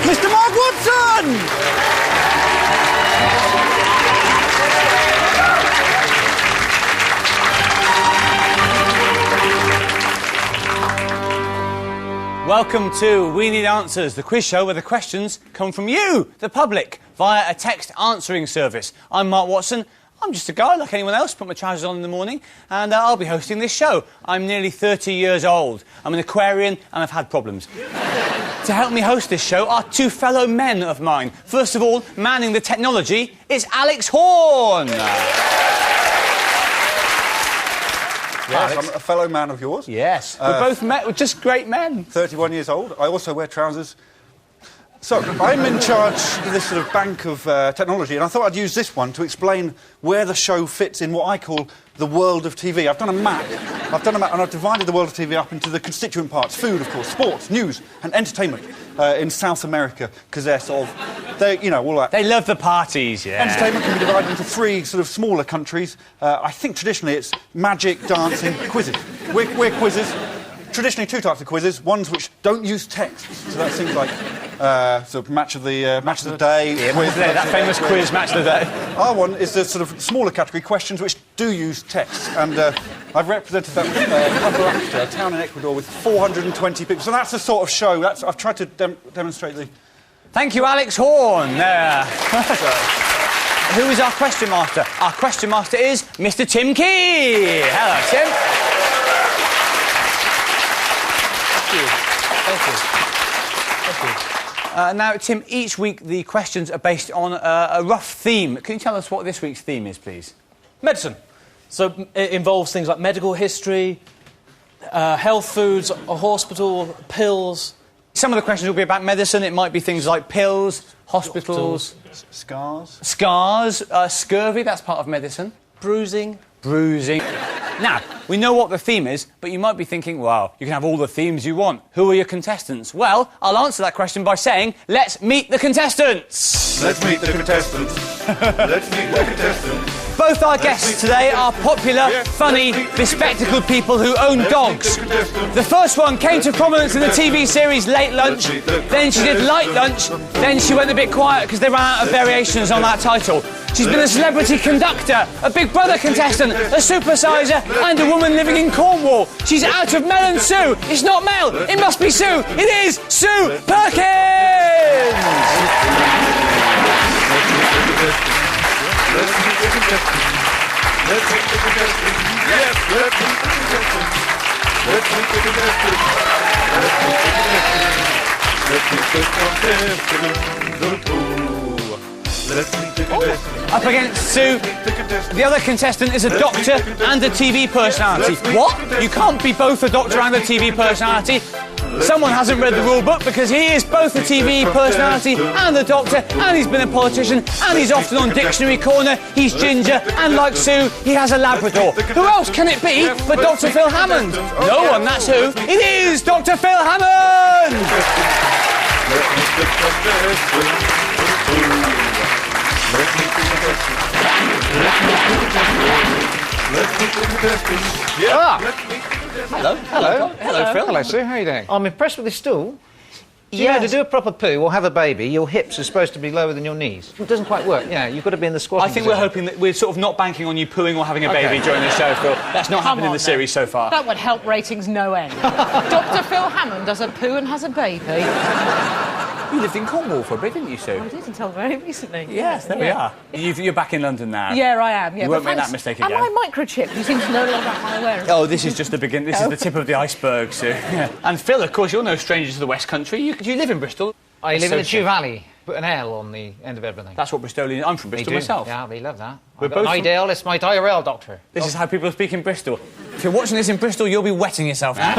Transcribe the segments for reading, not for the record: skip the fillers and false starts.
Mr. Mark Watson! Welcome to We Need Answers, the quiz show where the questions come from you, the public, via a text answering service. I'm Mark Watson. I'm just a guy like anyone else, put my trousers on in the morning, and I'll be hosting this show. I'm nearly 30 years old. I'm an Aquarian, and I've had problems. To help me host this show are two fellow men of mine. First of all, manning the technology, it's Alex Horne. Yes, I'm a fellow man of yours. Yes. We're both we're just great men. 31 years old. I also wear trousers. So, I'm in charge of this sort of bank of technology, and I thought I'd use this one to explain where the show fits in what I call the world of TV. I've done a map, and I've divided the world of TV up into the constituent parts. Food, of course, sports, news, and entertainment in South America, because they're sort of... you know, all that. They love the parties, yeah. Entertainment can be divided into three sort of smaller countries. I think traditionally it's magic, dancing, quizzes. We're quizzes. Traditionally two types of quizzes. Ones which don't use text. So that seems like sort of match of the day. Yeah, quiz, that famous quiz, match of the day. Our one is the sort of smaller category, questions which do use text. And I've represented that with a town in Ecuador with 420 people. So that's the sort of show. I've tried to demonstrate the... Thank you, Alex Horne. Who is our question master? Our question master is Mr. Tim Key. Hello, Tim. Thank you. Now, Tim, each week the questions are based on a rough theme. Can you tell us what this week's theme is, please? Medicine. So it involves things like medical history, health foods, a hospital, pills. Some of the questions will be about medicine. It might be things like pills, hospitals... Scars. Scars, scurvy, that's part of medicine. Bruising. Bruising. Now, we know what the theme is, but you might be thinking, well, you can have all the themes you want. Who are your contestants? Well, I'll answer that question by saying, let's meet the contestants. Let's meet the contestants. Let's meet the contestants. Both our guests today are popular, funny, bespectacled people who own dogs. The first one came to prominence in the TV series Late Lunch, then she did Light Lunch, then she went a bit quiet because they ran out of variations on that title. She's been a celebrity conductor, a Big Brother contestant, a supersizer, and a woman living in Cornwall. She's out of Mel and Sue. It's not Mel, it must be Sue. It is Sue Perkins! Let's meet the contestants. Let's meet the contestants. Yes, let's meet the contestants. Let's meet the contestants. Let's meet the contestants. Let's meet the contestants. Up against Sue. The other contestant is a doctor and a TV personality. What? You can't be both a doctor and a TV personality. Someone hasn't read the rule book because he is both a TV personality and a doctor, and he's been a politician, and he's often on Dictionary Corner. He's ginger, and like Sue, he has a Labrador. Who else can it be but Dr. Phil Hammond? No one, that's who. It is Dr. Phil Hammond! Hello, Phil. Hello, Sue. How are you doing? I'm impressed with this stool. So, you know, to do a proper poo or have a baby, your hips are supposed to be lower than your knees. It doesn't quite work. Yeah, you've got to be in the squatting I think we're hoping that we're sort of not banking on you pooing or having a baby during the show, Phil. That's not happened in the series so far. That would help ratings no end. Dr. Phil Hammond does a poo and has a baby. You lived in Cornwall for a bit, didn't you, Sue? I did until very recently. Yes, there we are. You're back in London now. Yeah, I am. Yeah, you won't make that mistake again. Am I microchipped? You seem to know a lot about my awareness. Oh, this is just the beginning. This is the tip of the iceberg, Sue. Yeah. And Phil, of course, you're no stranger to the West Country. You live in Bristol. I live in the Chew Valley. Put an L on the end of everything. That's what Bristolians... I'm from Bristol myself. Yeah, they love that. We're both Ideal, it's my diarrhea doctor. This is how people speak in Bristol. If you're watching this in Bristol, you'll be wetting yourself now.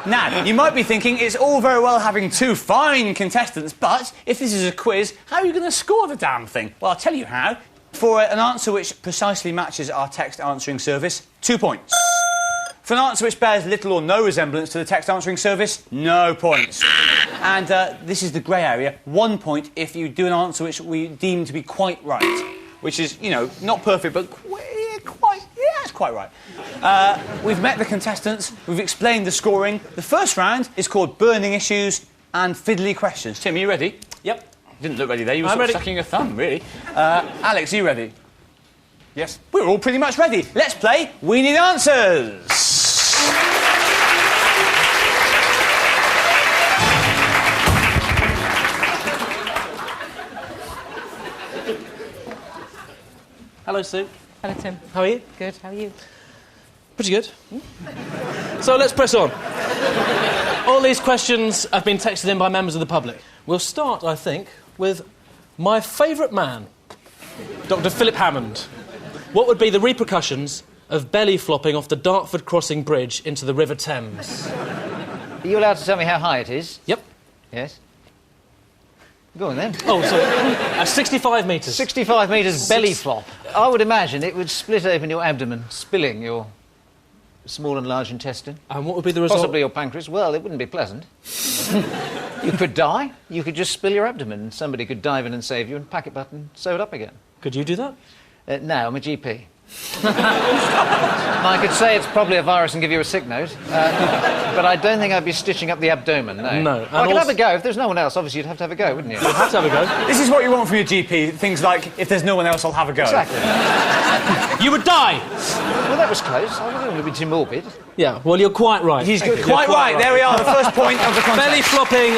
Now, you might be thinking it's all very well having two fine contestants, but if this is a quiz, how are you going to score the damn thing? Well, I'll tell you how. For an answer which precisely matches our text answering service, 2 points. For an answer which bears little or no resemblance to the text answering service, no points. And this is the grey area, 1 point if you do an answer which we deem to be quite right. Which is, you know, not perfect, but it's quite right. We've met the contestants, we've explained the scoring. The first round is called Burning Issues, and fiddly questions. Tim, are you ready? Yep. Didn't look ready there. You were I'm sort of ready. sucking your thumb, really. Alex, are you ready? Yes. We're all pretty much ready. Let's play We Need Answers. Hello, Sue. Hello, Tim. How are you? Good. How are you? Pretty good. So let's press on. All these questions have been texted in by members of the public. We'll start, I think, with my favourite man, Dr. Philip Hammond. What would be the repercussions of belly flopping off the Dartford Crossing Bridge into the River Thames? Are you allowed to tell me how high it is? Yep. Yes. Go on then. Oh, sorry. 65 metres. 65 metres belly flop. I would imagine it would split open your abdomen, spilling your small and large intestine. And what would be the result? Possibly your pancreas. Well, it wouldn't be pleasant. You could die. You could just spill your abdomen and somebody could dive in and save you and pack it up and sew it up again. Could you do that? No, I'm a GP. I could say it's probably a virus and give you a sick note, but I don't think I'd be stitching up the abdomen, no. No. I could have a go. If there's no one else, obviously you'd have to have a go, wouldn't you? You'd have to have a go. This is what you want from your GP. Things like, if there's no one else, I'll have a go. Exactly. You would die! Well, that was close. I don't want to be too morbid. Yeah, well, you're quite right. He's quite right. There we are, the first point of the contest. Belly flopping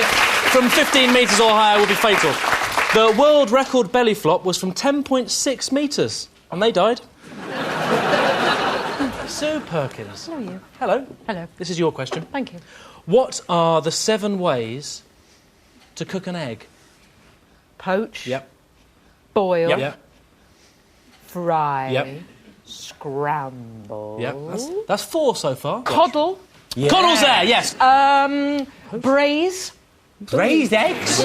from 15 metres or higher would be fatal. The world record belly flop was from 10.6 metres, and they died. Sue Perkins. How are you? Hello. Hello. This is your question. Thank you. What are the 7 ways to cook an egg? Poach. Yep. Boil. Yep. Fry. Yep. Scramble. Yep. That's 4 so far. Coddle. Yeah. Coddle's there, yes. Braise. Braised eggs?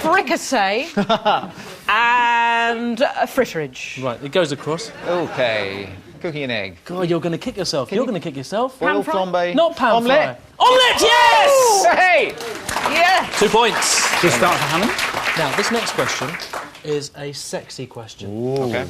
Fricassee. And fritterage. Right, it goes across. OK. Cooking an egg. God, you're going to kick yourself. You're going to kick yourself. Oil fry? flambe. Not pan Omelette. fry. Omelette, yes! Hey! Yeah. 2 points. Good start for Hammond. Now, this next question is a sexy question. OK.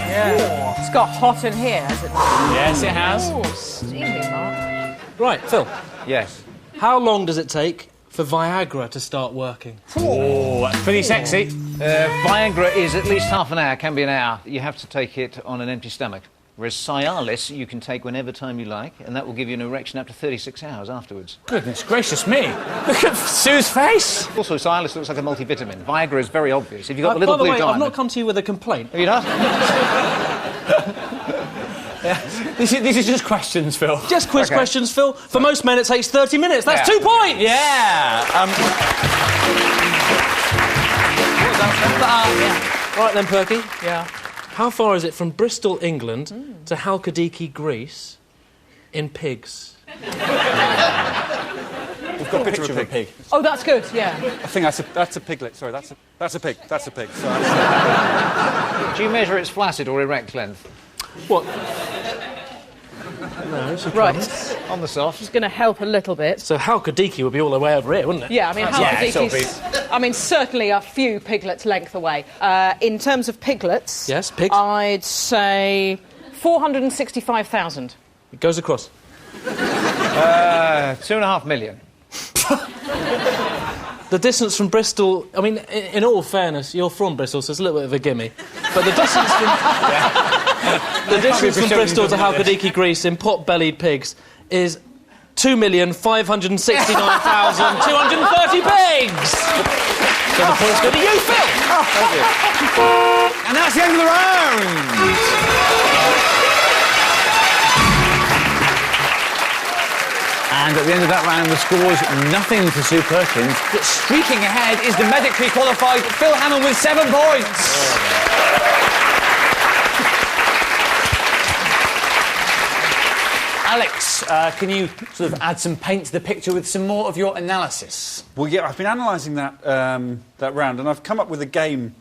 Yeah. It's got hot in here, hasn't it? Yes, it has. Oh, steamy, Mark. Right, Phil. Yes. How long does it take for Viagra to start working? Oh, that's pretty sexy. Viagra is at least half an hour, can be an hour. You have to take it on an empty stomach. Whereas Cialis you can take whenever time you like, and that will give you an erection up to 36 hours afterwards. Goodness gracious me. Look at Sue's face. Also, Cialis looks like a multivitamin. Viagra is very obvious. If you've got the By little the blue way, diamond... I've not come to you with a complaint. Have you not? This is just questions, Phil. Just quiz Okay. questions, Phil. For most men, it takes 30 minutes. That's Yeah. 2 points! Yeah. Right then, Perky. Yeah. How far is it from Bristol, England, to Halkidiki, Greece, in pigs? We've got a picture of a pig. Oh, that's good, yeah. I think that's a piglet. Sorry, that's a pig. That's a pig. So Do you measure its flaccid or erect length? What? No, she Right. can't. On the soft. It's going to help a little bit. So Halkidiki would be all the way over here, wouldn't it? Yeah, I mean, Yeah, it's Halkidiki's... I mean, certainly a few piglets' length away. In terms of piglets... Yes, pigs. I'd say 465,000. It goes across. 2.5 million. The distance from Bristol... I mean, in all fairness, you're from Bristol, so it's a little bit of a gimme. But the distance from... The distance from Bristol to Halkidiki, Greece, in pot-bellied pigs, is 2,569,230 pigs! So the points go to you, Phil! And that's the end of the round. And at the end of that round, the score's nothing to Sue Perkins. But streaking ahead is the medically qualified Phil Hammond with 7 points. Alex, can you sort of add some paint to the picture with some more of your analysis? well, yeah, I've been analysing that round, and I've come up with a game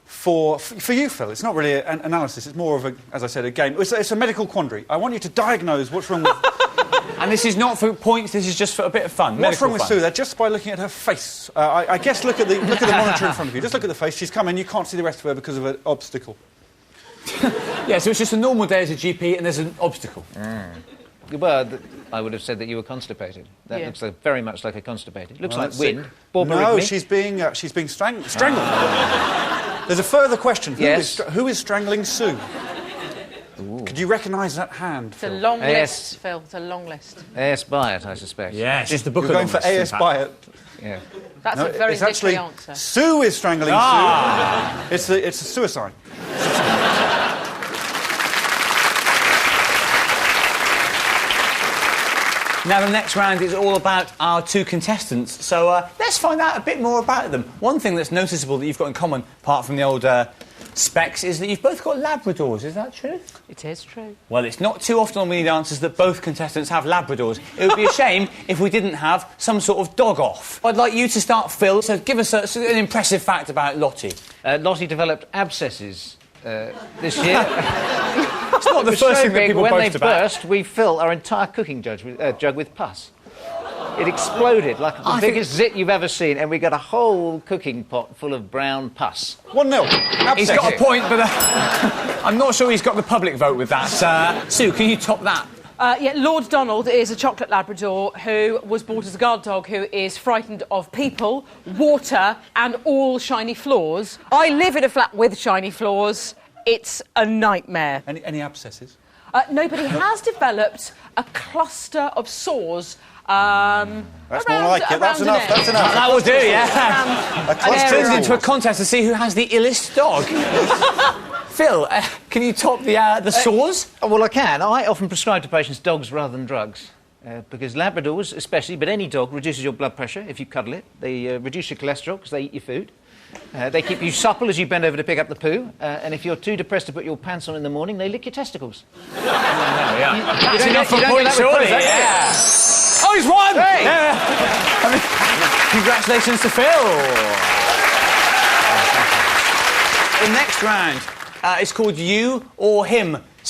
for you, Phil. It's not really an analysis. It's more of a, as I said, a game. It's a medical quandary. I want you to diagnose what's wrong with. And this is not for points. This is just for a bit of fun. What's wrong medical with fun. Sue there? Just by looking at her face. I guess look at the monitor in front of you. Just look at the face. She's come in. You can't see the rest of her because of an obstacle. Yeah, so it's just a normal day as a GP and there's an obstacle. Well, I would have said that you were constipated. That Yeah. looks very much like a constipated. Looks Well, like let's wind. see. No, Borborygmi. she's being strangled. There's a further question. Yes. Who is strangling Sue? Could you recognise that hand, It's a Phil? long Yes. list, Phil. It's a long list. A.S. Byatt, I suspect. Yes, it's the book You're going for A.S. Byatt. Yeah. That's No, a very it's actually literary answer. Sue is strangling Sue. It's a suicide. Now, the next round is all about our two contestants, so let's find out a bit more about them. One thing that's noticeable that you've got in common, apart from the old specs, is that you've both got Labradors. Is that true? It is true. Well, it's not too often on We Need Answers that both contestants have Labradors. It would be a shame if we didn't have some sort of dog-off. I'd like you to start, Phil, so give us an impressive fact about Lottie. Lottie developed abscesses this year. It's not the first thing that people when boast they about. burst, we fill our entire cooking jug with pus. It exploded like the biggest zit you've ever seen, and we got a whole cooking pot full of brown pus. 1-0. He's got a point, but I'm not sure he's got the public vote with that. Sue, can you top that? Yeah, Lord Donald is a chocolate Labrador who was bought as a guard dog who is frightened of people, water and all shiny floors. I live in a flat with shiny floors. It's a nightmare. Any abscesses? No, but he has developed a cluster of sores. That's more like it. That's enough. That's enough. That will do, yeah. A This cluster turns of into a contest to see who has the illest dog. Phil, can you top the sores? Well, I can. I often prescribe to patients dogs rather than drugs. Because Labradors, especially, but any dog, reduces your blood pressure if you cuddle it. They reduce your cholesterol because they eat your food. They keep you supple as you bend over to pick up the poo. And if you're too depressed to put your pants on in the morning, they lick your testicles. That's enough for you don't points, get that with surely. points, Yeah. Oh, he's won! Hey! Yeah. Congratulations to Phil. The next round is called You or Him /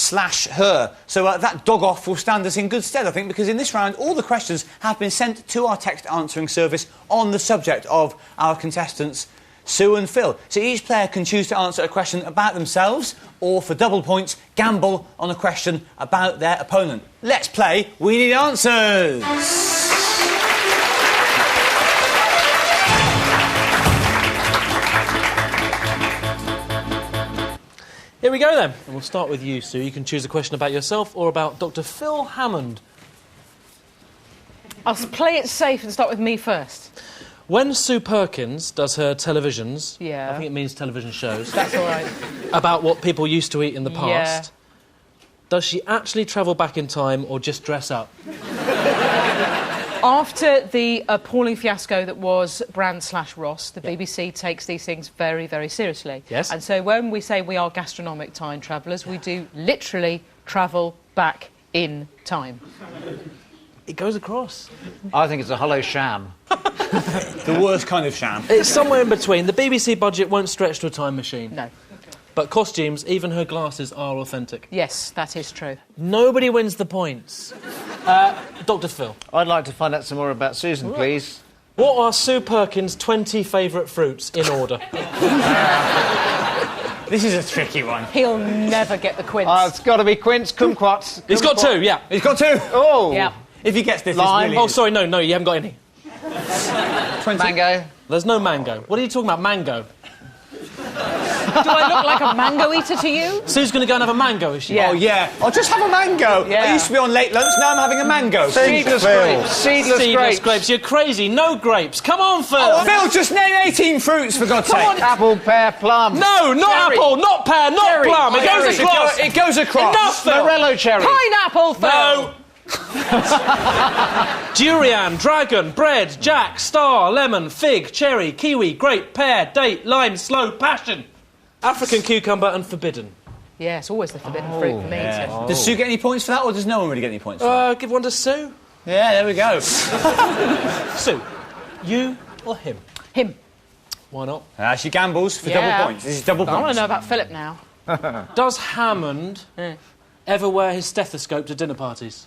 Her. So that dog-off will stand us in good stead, I think, because in this round all the questions have been sent to our text answering service on the subject of our contestants, Sue and Phil. So each player can choose to answer a question about themselves or, for double points, gamble on a question about their opponent. Let's play We Need Answers! Here we go, then. And we'll start with you, Sue. You can choose a question about yourself or about Dr. Phil Hammond. I'll play it safe and start with me first. When Sue Perkins does her televisions, Yeah. I think it means television shows, That's all right. about what people used to eat in the past, Yeah. does she actually travel back in time or just dress up? After the appalling fiasco that was Brand/Ross, the BBC takes these things very, very seriously. Yes. And so when we say we are gastronomic time travellers, we do literally travel back in time. It goes across. I think it's a hollow sham. The worst kind of sham. It's somewhere in between. The BBC budget won't stretch to a time machine. No. But costumes, even her glasses, are authentic. Yes, that is true. Nobody wins the points. Dr. Phil, I'd like to find out some more about Susan, please. what are Sue Perkins' 20 favourite fruits in order? This is a tricky one. He'll never get the quince. It's got to be quince, kumquats. He's got two, yeah. He's got two. Oh! Yeah. If he gets this, Lime. it's really... Oh, sorry, no, you haven't got any. 20. Mango. There's no mango. What are you talking about, mango? Do I look like a mango eater to you? Sue's going to go and have a mango, is she? Yeah. Oh, yeah. I'll just have a mango. Yeah. I used to be on late lunch, now I'm having a mango. Seedless grapes. Seedless grapes. You're crazy. No grapes. Come on, Phil. Oh, Phil, just name 18 fruits, for God's sake. Apple, pear, plum. No, not Cherry. apple, not pear, not Cherry. plum. It Cherry. goes across. It goes across. Enough, Phil. Morello cherry. Pineapple, Phil! No. Durian, dragon, bread, jack, star, lemon, fig, cherry, kiwi, grape, pear, date, lime, sloe, passion. African cucumber and forbidden. Yeah, it's always the forbidden fruit for me. Yeah. Too. Does Sue get any points for that, or does no one really get any points for that? Give one to Sue. Yeah, there we go. Sue, you or him? Him. Why not? She gambles for Yeah. double points. This is double I want points. to know about Philip now. Does Hammond ever wear his stethoscope to dinner parties?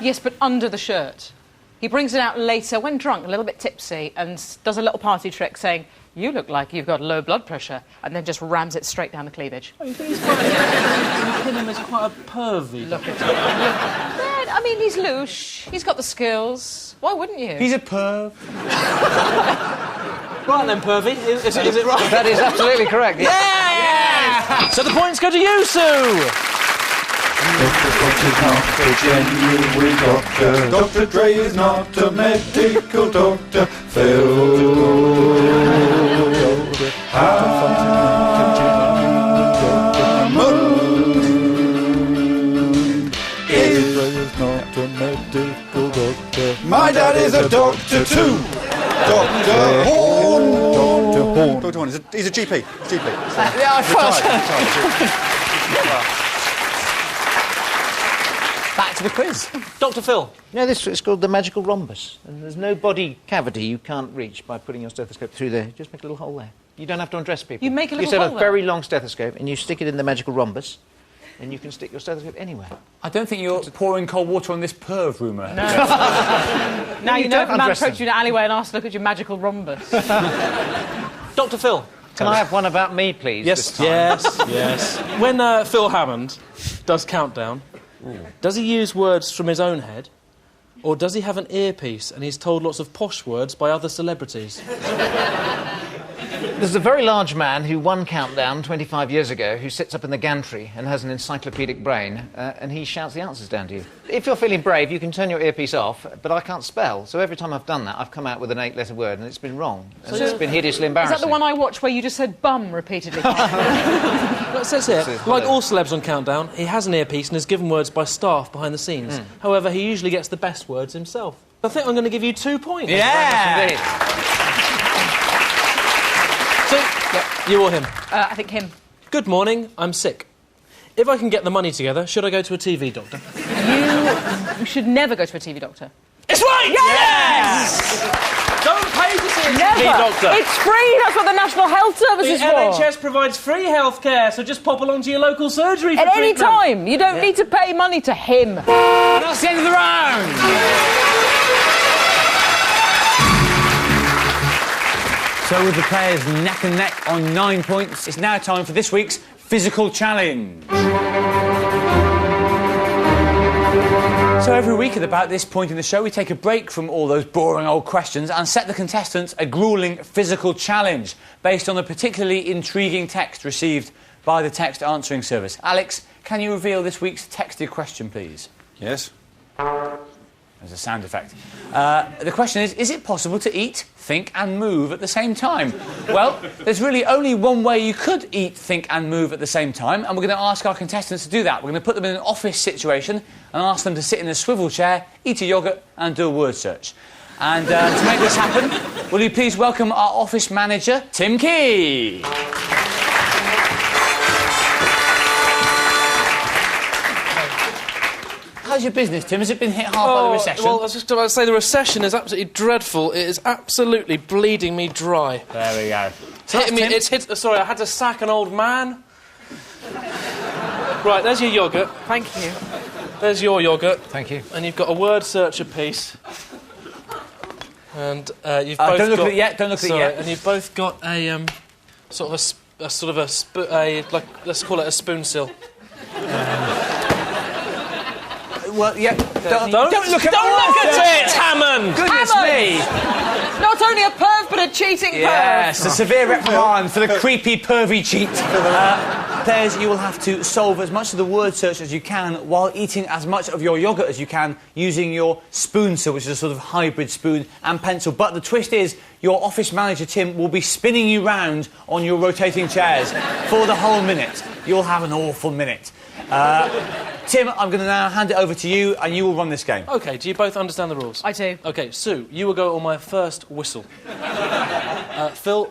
Yes, but under the shirt. He brings it out later when drunk, a little bit tipsy, and does a little party trick saying, You look like you've got low blood pressure, and then just rams it straight down the cleavage. Oh, you think he's quite you pin him as quite a pervy? Look at him. I mean, he's louche. He's got the skills. Why wouldn't you? He's a perv. Right then, pervy. Is it right? That is absolutely correct. Yeah! So the points go to you, Sue! Dr. Dre is not a medical doctor. Phil Hammond is not a medical doctor. My dad is a doctor too. Dr. Horne. Dr. Horne. Dr. Horne. He's a GP. Yeah, I thought. Back to the quiz. Dr. Phil. You know, this is called the magical rhombus. And there's no body cavity you can't reach by putting your stethoscope through there. Just make a little hole there. You don't have to undress people. You make a little You set hole a very long stethoscope and you stick it in the magical rhombus, and you can stick your stethoscope anywhere. I don't think you're pouring cold water on this perv rumour. No. Now you know if a man undress approached them. you in an alleyway and asked to look at your magical rhombus. Dr. Phil. Can I have one about me, please? Yes, this time? yes. When Phil Hammond does Countdown, does he use words from his own head, or does he have an earpiece and he's told lots of posh words by other celebrities? There's a very large man who won Countdown 25 years ago who sits up in the gantry and has an encyclopedic brain, and he shouts the answers down to you. If you're feeling brave, you can turn your earpiece off, but I can't spell, so every time I've done that, I've come out with an 8-letter word, and it's been wrong. And it's been hideously Is embarrassing. that the one I watched where you just said bum repeatedly? It says here, like all celebs on Countdown, he has an earpiece and is given words by staff behind the scenes. However, he usually gets the best words himself. I think I'm going to give you 2 points. Yeah! So, you or him? I think him. Good morning, I'm sick. If I can get the money together, should I go to a TV doctor? You should never go to a TV doctor. It's right! Yes! Don't pay to see a Never. TV doctor. It's free. That's what the National Health Service The is for. NHS provides free healthcare, so just pop along to your local surgery for At any treatment. time. You don't need to pay money to him. And that's the end of the round. So with the players neck and neck on 9 points, it's now time for this week's physical challenge. So every week at about this point in the show, we take a break from all those boring old questions and set the contestants a gruelling physical challenge based on a particularly intriguing text received by the text answering service. Alex, can you reveal this week's texted question, please? Yes. There's a sound effect. The question is it possible to eat, think and move at the same time? Well, there's really only one way you could eat, think and move at the same time, and we're going to ask our contestants to do that. We're going to put them in an office situation and ask them to sit in a swivel chair, eat a yoghurt and do a word search. And to make this happen, will you please welcome our office manager, Tim Key. How's your business, Tim? Has it been hit hard by the recession? Well, I was just about to say the recession is absolutely dreadful. It is absolutely bleeding me dry. There we go. It's hit. Sorry, I had to sack an old man. Right, there's your yoghurt. Thank you. There's your yoghurt. Thank you. And you've got a word search apiece. And you've both don't look got... at it yet. Don't look at it Sorry, yet. and you've both got a let's call it a spoonsill. Well, yeah. Don't look at it, Hammond! Goodness me! Not only a perv, but a cheating Yes, a severe reprimand for the creepy, pervy cheat. Players, you will have to solve as much of the word search as you can while eating as much of your yoghurt as you can using your spoonsill, which is a sort of hybrid spoon and pencil. But the twist is, your office manager, Tim, will be spinning you round on your rotating chairs for the whole minute. You'll have an awful minute. Tim, I'm going to now hand it over to you, and you will run this game. OK, do you both understand the rules? I do. OK, Sue, you will go on my first whistle. Phil,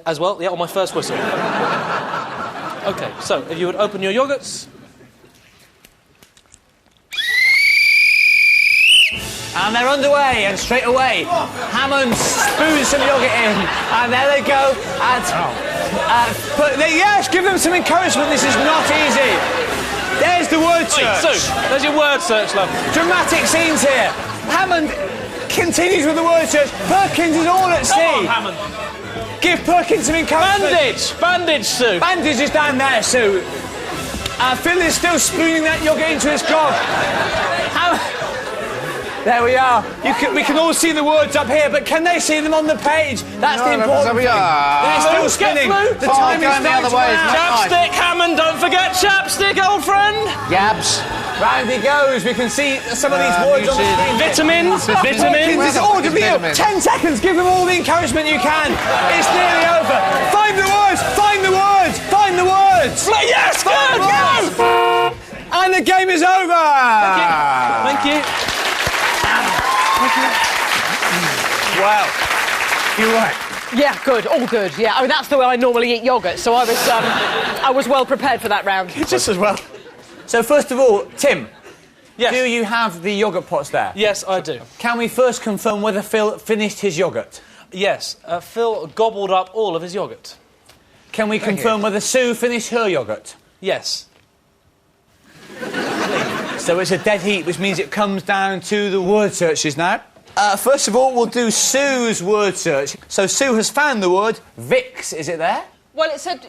as well, yeah, on my first whistle. OK, so if you would open your yoghurts. And they're underway, and straight away, Hammond spoons some yoghurt in, and there they go. Yes, give them some encouragement. This is not easy. There's the word search. Sue, there's your word search, love. Dramatic scenes here. Hammond, continues with the word search. Perkins is all at sea. Come on, Hammond. Give Perkins some encouragement. Bandage! Bandage, Sue. Bandage is down there, Sue. Phil is still spooning that yogurt into his grog. There we are. We can all see the words up here, but can they see them on the page? That's the important thing. They're still spinning. The time is the other way. Chapstick, Hammond, don't forget chapstick, old friend. Yabs. Round he goes. We can see some of these words on the screen. Vitamins. Perkins Vitamins. is audibly ill. 10 seconds. Give them all the encouragement you can. It's nearly over. Find the words. Find the words. Find the words. Yes, good. Go. And the game is over. Thank you. Wow. You're right. Yeah, good, all good. Yeah, I mean that's the way I normally eat yogurt, so I was well prepared for that round. Just as well. So first of all, Tim. Yes. Do you have the yogurt pots there? Yes, I do. Can we first confirm whether Phil finished his yogurt? Yes, Phil gobbled up all of his yogurt. Can we confirm whether Sue finished her yogurt? Yes. So it's a dead heat, which means it comes down to the word searches now. First of all, we'll do Sue's word search. So Sue has found the word Vicks. Is it there? Well, it said...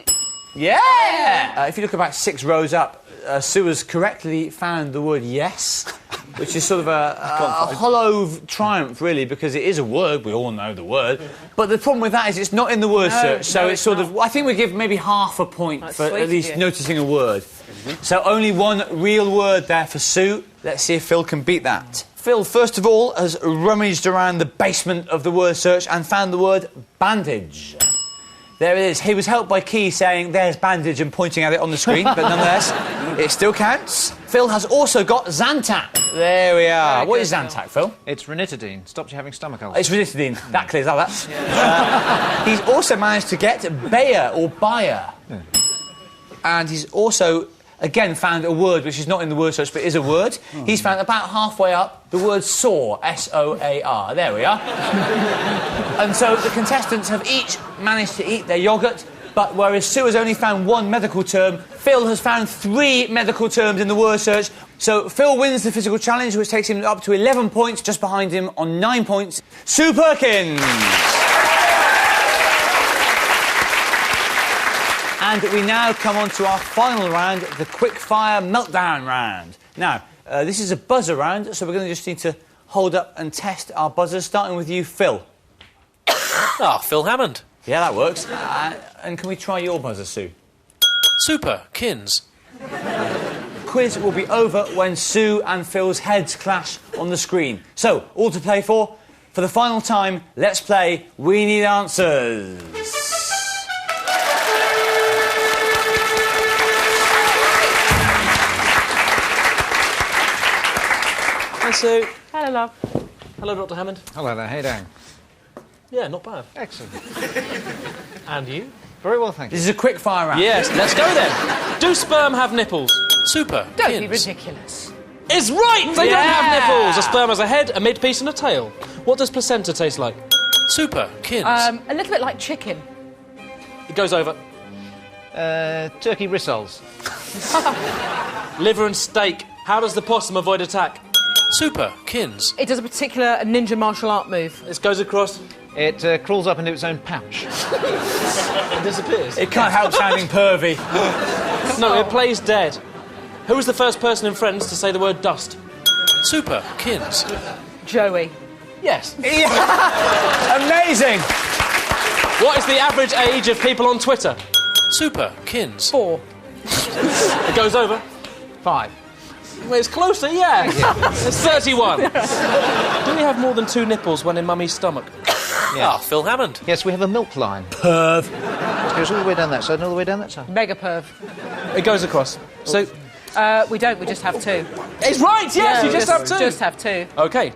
Yeah! If you look about 6 rows up, Sue has correctly found the word yes, which is sort of a hollow triumph, really, because it is a word. We all know the word. But the problem with that is it's not in the word search, so it's sort of... I think we give maybe half a point for at least noticing a word. So only one real word there for Sue. Let's see if Phil can beat that. Phil, first of all, has rummaged around the basement of the word search and found the word bandage. There it is. He was helped by Key saying, there's bandage, and pointing at it on the screen, but nonetheless, it still counts. Phil has also got Zantac. There we are. What is Zantac, Phil? It's ranitidine. Stops you having stomach ulcers. It's ranitidine. That clears that. He's also managed to get Bayer or Bayer. And he's also... again, found a word which is not in the word search but is a word. He's found about halfway up the word soar, S-O-A-R. There we are. And so the contestants have each managed to eat their yoghurt, but whereas Sue has only found one medical term, Phil has found 3 medical terms in the word search. So Phil wins the physical challenge, which takes him up to 11 points, just behind him on 9 points. Sue Perkins! And we now come on to our final round, the quick-fire meltdown round. Now, this is a buzzer round, so we're going to just need to hold up and test our buzzers, starting with you, Phil. Phil Hammond. Yeah, that works. And can we try your buzzer, Sue? Super. Kins. Quiz will be over when Sue and Phil's heads clash on the screen. So, all to play for. For the final time, let's play We Need Answers. Hi, Sue. Hello, love. Hello, Dr. Hammond. Hello there. How you doing? Yeah, not bad. Excellent. And you? Very well, thank you. This is a quick fire round. Yes, let's go then. Do sperm have nipples? Super. Don't Kins. be ridiculous. Is right! They don't have nipples! A sperm has a head, a midpiece and a tail. What does placenta taste like? Super. Kins. A little bit like chicken. It goes over. Turkey rissoles. Liver and steak. How does the possum avoid attack? Super. Kins. It does a particular ninja martial art move. This goes across. It crawls up into its own pouch. It disappears. It can't help sounding pervy. No, it plays dead. Who was the first person in Friends to say the word dust? Super. Kins. Joey. Yes. Amazing! What is the average age of people on Twitter? Super. Kins. 4. It goes over. 5. Well, it's closer, yeah. It's 31. Do we have more than 2 nipples when in Mummy's stomach? Yeah. Phil Hammond. Yes, we have a milk line. Perv. It goes all the way down that side and all the way down that side. Mega perv. It goes across. So, We don't, we just have 2. it's right, yes, you just have 2. Just have 2. OK.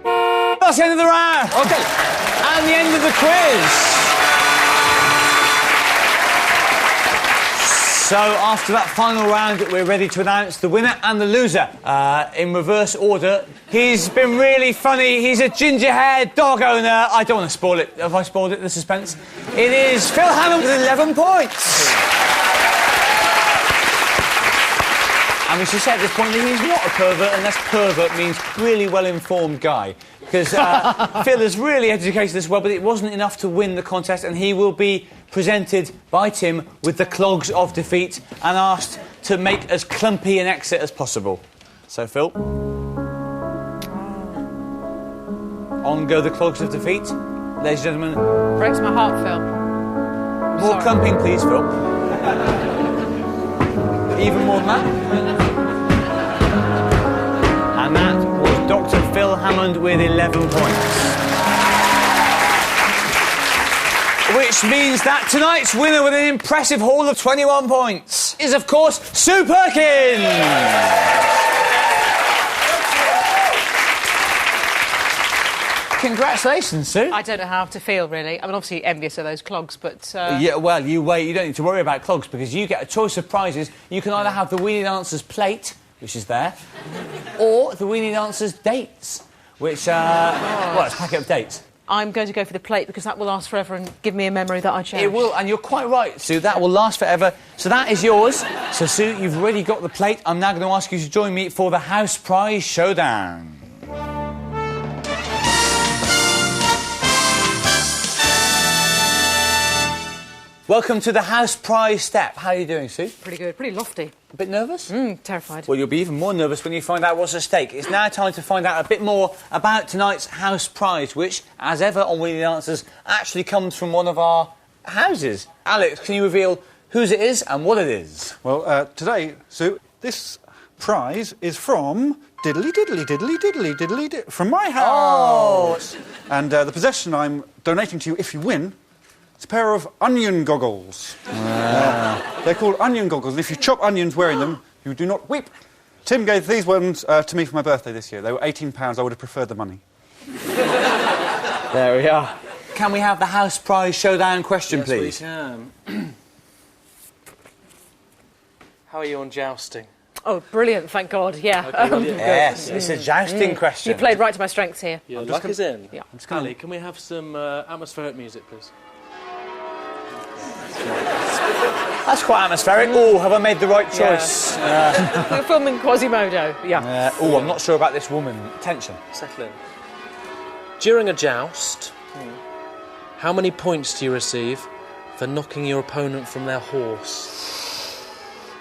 That's the end of the round. OK. And the end of the quiz. So, after that final round, we're ready to announce the winner and the loser. In reverse order, he's been really funny. He's a ginger-haired dog owner. I don't want to spoil it. Have I spoiled it, the suspense? It is Phil Hammond with 11 points. And we should say at this point that he's not a pervert unless pervert means really well-informed guy. Because because Phil has really educated us well, but it wasn't enough to win the contest, and he will be presented by Tim with the clogs of defeat and asked to make as clumpy an exit as possible. So, Phil. On go the clogs of defeat. Ladies and gentlemen. Breaks my heart, Phil. More clumping, please, Phil. Even more than that. And that was Dr. Phil Hammond with 11 points. Which means that tonight's winner with an impressive haul of 21 points is, of course, Sue Perkins! Congratulations, Sue. I don't know how to feel, really. I'm obviously envious of those clogs, but... Yeah, well, you wait. You don't need to worry about clogs because you get a choice of prizes. You can either have the Weenie Dancers plate, which is there, or the Weenie Dancers dates, which, well, it's a packet of dates. I'm going to go for the plate because that will last forever and give me a memory that I cherish. It will, and you're quite right, Sue. That will last forever. So that is yours. So, Sue, you've already got the plate. I'm now going to ask you to join me for the House Prize Showdown. Welcome to the House Prize step. How are you doing, Sue? Pretty good, pretty lofty. A bit nervous? Terrified. Well, you'll be even more nervous when you find out what's at stake. It's now time to find out a bit more about tonight's House Prize, which, as ever on Weenie Dancers, actually comes from one of our houses. Alex, can you reveal whose it is and what it is? Well, today, Sue, this prize is from diddly diddly diddly diddly diddly from my house. Oh. And the possession I'm donating to you if you win. It's a pair of onion goggles. They're called onion goggles, and if you chop onions wearing them, you do not weep. Tim gave these ones to me for my birthday this year. They were £18. I would have preferred the money. There we are. Can we have the House Prize Showdown question, please? Yes, we can. How are you on jousting? Oh, brilliant, thank God, yeah. Okay, Yes, it's a jousting question. You played right to my strengths here. Your luck is in. Yeah. Ali, can we have some atmospheric music, please? That's quite atmospheric. Oh, have I made the right choice? We're filming Quasimodo, yeah. Oh, I'm not sure about this woman. Tension. Settle in. During a joust, how many points do you receive for knocking your opponent from their horse?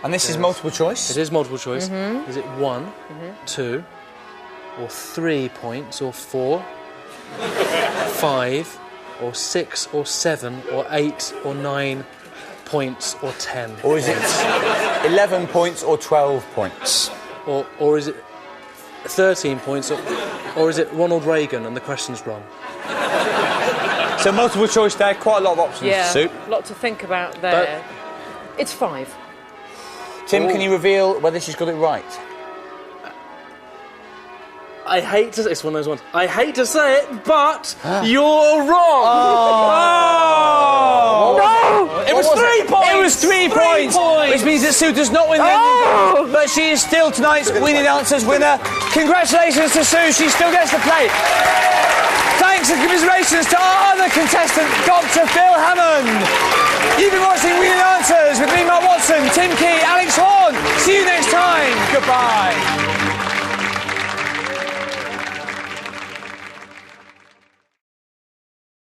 And this is multiple choice? It is multiple choice. Is it 1, 2, or 3 points, or 4, 5, or 6, or 7, or 8, or 9 points, or 10? Or is it 11 points or 12 points? Or is it 13 points, or is it Ronald Reagan and the question's wrong? So multiple choice there, quite a lot of options. Yeah, Sue. a lot to think about there. It's 5. Tim, can you reveal whether she's got it right? I hate to say it's one of those ones. I hate to say it, but you're wrong. Oh! No! It was 3 points. It was 3 points, which means that Sue does not win the ending, but she is still tonight's Weenie Dancers winner. Congratulations to Sue. She still gets the plate. Thanks and commiserations to our other contestant, Dr. Phil Hammond. You've been watching Weenie Dancers with me, Mark Watson, Tim Key, Alex Horne. See you next time. Goodbye.